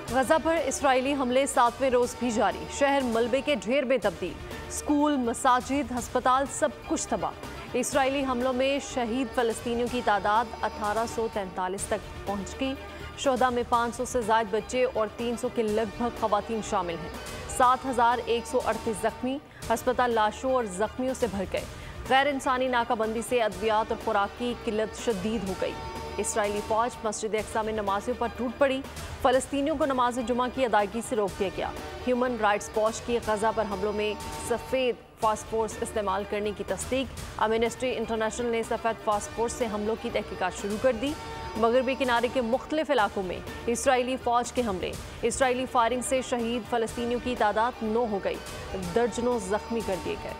गजा पर इस्राइली हमले 7वें रोज भी जारी। शहर मलबे के ढेर में तब्दील। स्कूल, मसाजिद, अस्पताल सब कुछ तबाह। इस्राइली हमलों में शहीद फलस्तीनियों की तादाद 1843 तक पहुंच गई। शोहदा में 500 से ज़ायद बच्चे और 300 के लगभग खवातीन शामिल हैं। 7138 जख्मी। अस्पताल लाशों और जख्मियों से भर गए। गैर इंसानी नाकाबंदी से अद्वियात और खुराक की किल्लत शदीद हो गई। इस्राइली फौज मस्जिद अक्सा में नमाजियों पर टूट पड़ी। फलस्तीनियों को नमाज जुमा की अदायगी से रोक दिया गया। ह्यूमन राइट्स वॉच की गजा पर हमलों में सफ़ेद फास्फोर्स इस्तेमाल करने की तस्दीक। एमनेस्टी इंटरनेशनल ने सफ़ेद फास्फोर्स से हमलों की तहकीकात शुरू कर दी। मगरबी किनारे के मुख्तलिफ इलाकों में इस्राइली फौज के हमले। इस्राइली फायरिंग से शहीद फलस्तीनियों की तादाद 9 हो गई। दर्जनों जख्मी कर दिए गए।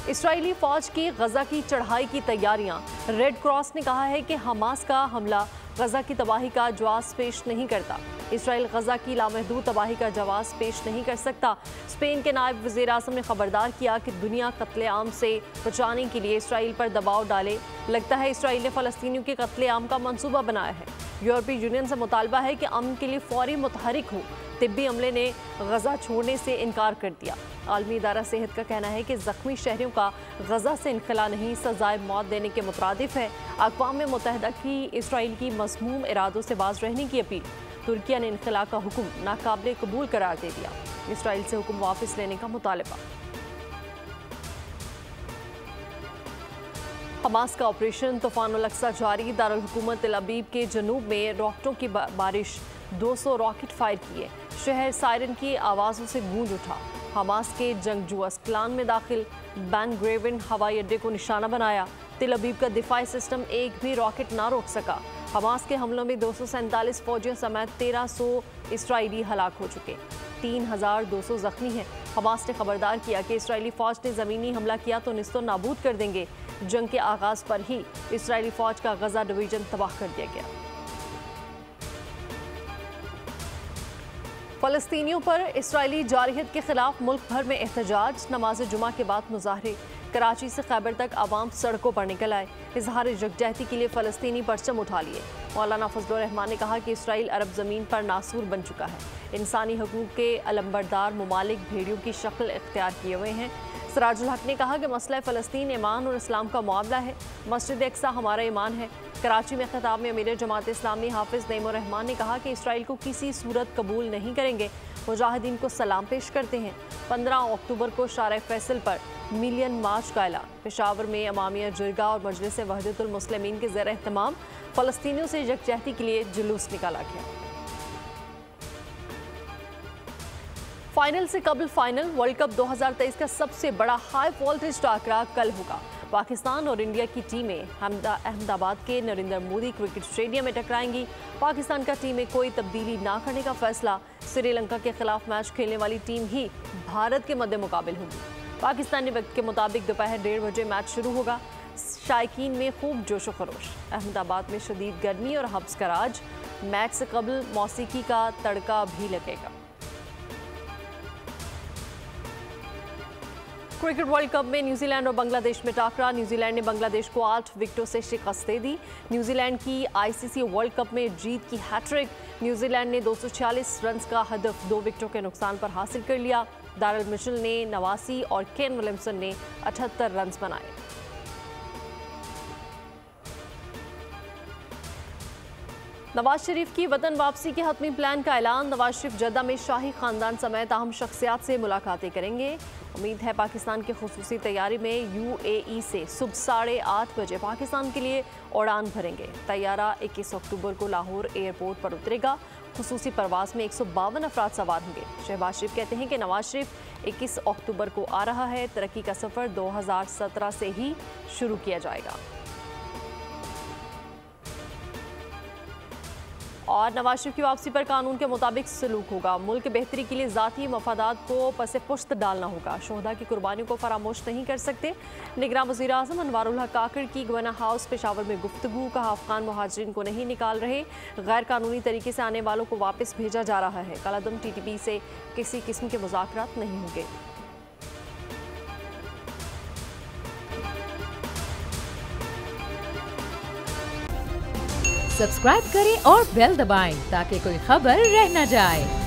इस्राइली फौज की गजा की चढ़ाई की तैयारियां। रेड क्रॉस ने कहा है कि हमास का हमला गजा की तबाही का जवाब पेश नहीं करता। इसराइल गजा की लामहदूद तबाही का जवाब पेश नहीं कर सकता। स्पेन के नायब वज़ीर आज़म ने खबरदार किया कि दुनिया कत्लेआम से बचाने के लिए इसराइल पर दबाव डाले। लगता है इसराइल ने फ़लस्तीनियों के कत्लेआम का मंसूबा बनाया है। यूरोपीय यूनियन से मुतालबा है कि अमन के लिए फौरी मुतहरिक हो। तिब्बी अमले ने गजा छोड़ने से इनकार कर दिया। आलमी इदारा सेहत का कहना है कि जख्मी शहरियों का गजा से इनखला नहीं, सजाए मौत देने के मुतरादिफ है। अक़वाम मुत्तहिदा की इसराइल की मज़मूम इरादों से बाज रहने की अपील। तुर्किया ने इनखला का हुक्म नाकाबिल कबूल करार दे दिया। इसराइल से हुक्म वापस लेने का मुतालबा। हमास का ऑपरेशन तूफान अल अक्सा जारी। दारुल हुकूमत तेल अबीब के जनूब में रॉकेटों की बारिश। 200 रॉकेट फायर किए। शहर सायरन की आवाज़ों से गूंज उठा। हमास के जंगजू अस्कलान में दाखिल। बैन ग्रेविन हवाई अड्डे को निशाना बनाया। तेल अबीब का दिफाई सिस्टम एक भी रॉकेट ना रोक सका। हमास के हमलों में 247 फौजियों समेत 1300 इसराइली हलाक हो चुके। 3200 जख्मी हैं। हमास ने खबरदार किया कि इसराइली फौज ने ज़मीनी हमला किया तो निस्तो नाबूद कर देंगे। जंग के आगाज़ पर ही इसराइली फौज का गजा डिवीजन तबाह कर दिया गया। फ़लस्तीनियों पर इसराइली जारहियत के खिलाफ मुल्क भर में एहतजाज। नमाज जुमा के बाद मुजाहरे। कराची से खैबर तक आवाम सड़कों पर निकल आए। इजहार यकजहती के लिए फ़लस्तीनी परचम उठा लिए। मौलाना फजलुर रहमान ने कहा कि इसराइल अरब ज़मीन पर नासूर बन चुका है। इंसानी हकूक़ के अलंबरदार ममालिक भेड़ियों की शक्ल इख्तियार किए हुए हैं। सिराजुल हक ने कहा कि मसला फ़लस्तीन ईमान और इस्लाम का मामला है। मस्जिद अक्सा हमारा ईमान है। कराची में खिताब में अमीर जमात इस्लामी हाफिज़ नईमुर रहमान ने कहा कि इसराइल को किसी सूरत कबूल नहीं करेंगे। मुजाहिदीन को सलाम पेश करते हैं। 15 अक्टूबर को शारा फैसल पर मिलियन मार्च का ऐलान। पेशावर में अमामिया जिरगा और मजलिस वहदतुल मुस्लिमीन के ज़ेर एहतमाम फ़लस्तीनियों से यकजहती के लिए जुलूस निकाला गया। फाइनल से कबल फाइनल। वर्ल्ड कप 2023 का सबसे बड़ा हाई वोल्टेज टाकरा कल होगा। पाकिस्तान और इंडिया की टीमें अहमदाबाद के नरेंद्र मोदी क्रिकेट स्टेडियम में टकराएंगी। पाकिस्तान का टीम में कोई तब्दीली ना करने का फैसला। श्रीलंका के खिलाफ मैच खेलने वाली टीम ही भारत के मद्दे मुकाबिल होगी। पाकिस्तानी वक्त के मुताबिक दोपहर 1:30 बजे मैच शुरू होगा। शायकीन में खूब जोश व खरोश। अहमदाबाद में शदीद गर्मी और हब्स का राज। मैच से कबल मौसीकी का तड़का भी लगेगा। क्रिकेट वर्ल्ड कप में न्यूजीलैंड और बांग्लादेश में टाकरा। न्यूजीलैंड ने बांग्लादेश को 8 विकेटों से शिकस्त दे दी। न्यूजीलैंड की आईसीसी वर्ल्ड कप में जीत की हैट्रिक। न्यूजीलैंड ने 246 रन का हदफ 2 विकेटों के नुकसान पर हासिल कर लिया। दारल मिशेल ने 89 और केन विलियमसन ने 78 रन बनाए। नवाज शरीफ की वतन वापसी के हतमी प्लान का ऐलान। नवाज शरीफ जद्दा में शाही खानदान समेत अहम शख्सियात से मुलाकातें करेंगे। उम्मीद है पाकिस्तान की खुसूसी तैयारी में यूएई से सुबह 8:30 बजे पाकिस्तान के लिए उड़ान भरेंगे। तैयारा 21 अक्टूबर को लाहौर एयरपोर्ट पर उतरेगा। खुसूसी परवाज़ में 152 अफराद सवार होंगे। शहबाज शरीफ कहते हैं कि नवाज शरीफ 21 अक्टूबर को आ रहा है। तरक्की का सफ़र 2017 से ही शुरू किया जाएगा। और नवाज शरीफ की वापसी पर कानून के मुताबिक सलूक होगा। मुल्क बेहतरी के लिए ज़ाती मफादात को पसे पुश्त डालना होगा। शोहदा की कुर्बानियों को फरामोश नहीं कर सकते। निगरान वज़ीर आज़म अनवारुल हक काकड़ की गवर्नर हाउस पेशावर में गुफ्तगू। कहा अफगान मुहाजिरीन को नहीं निकाल रहे, गैर कानूनी तरीके से आने वालों को वापस भेजा जा रहा है। कलादम टीटीपी से किसी किस्म के मुज़ाकरात नहीं होंगे। सब्सक्राइब करें और बेल दबाएं ताकि कोई खबर रह न जाए।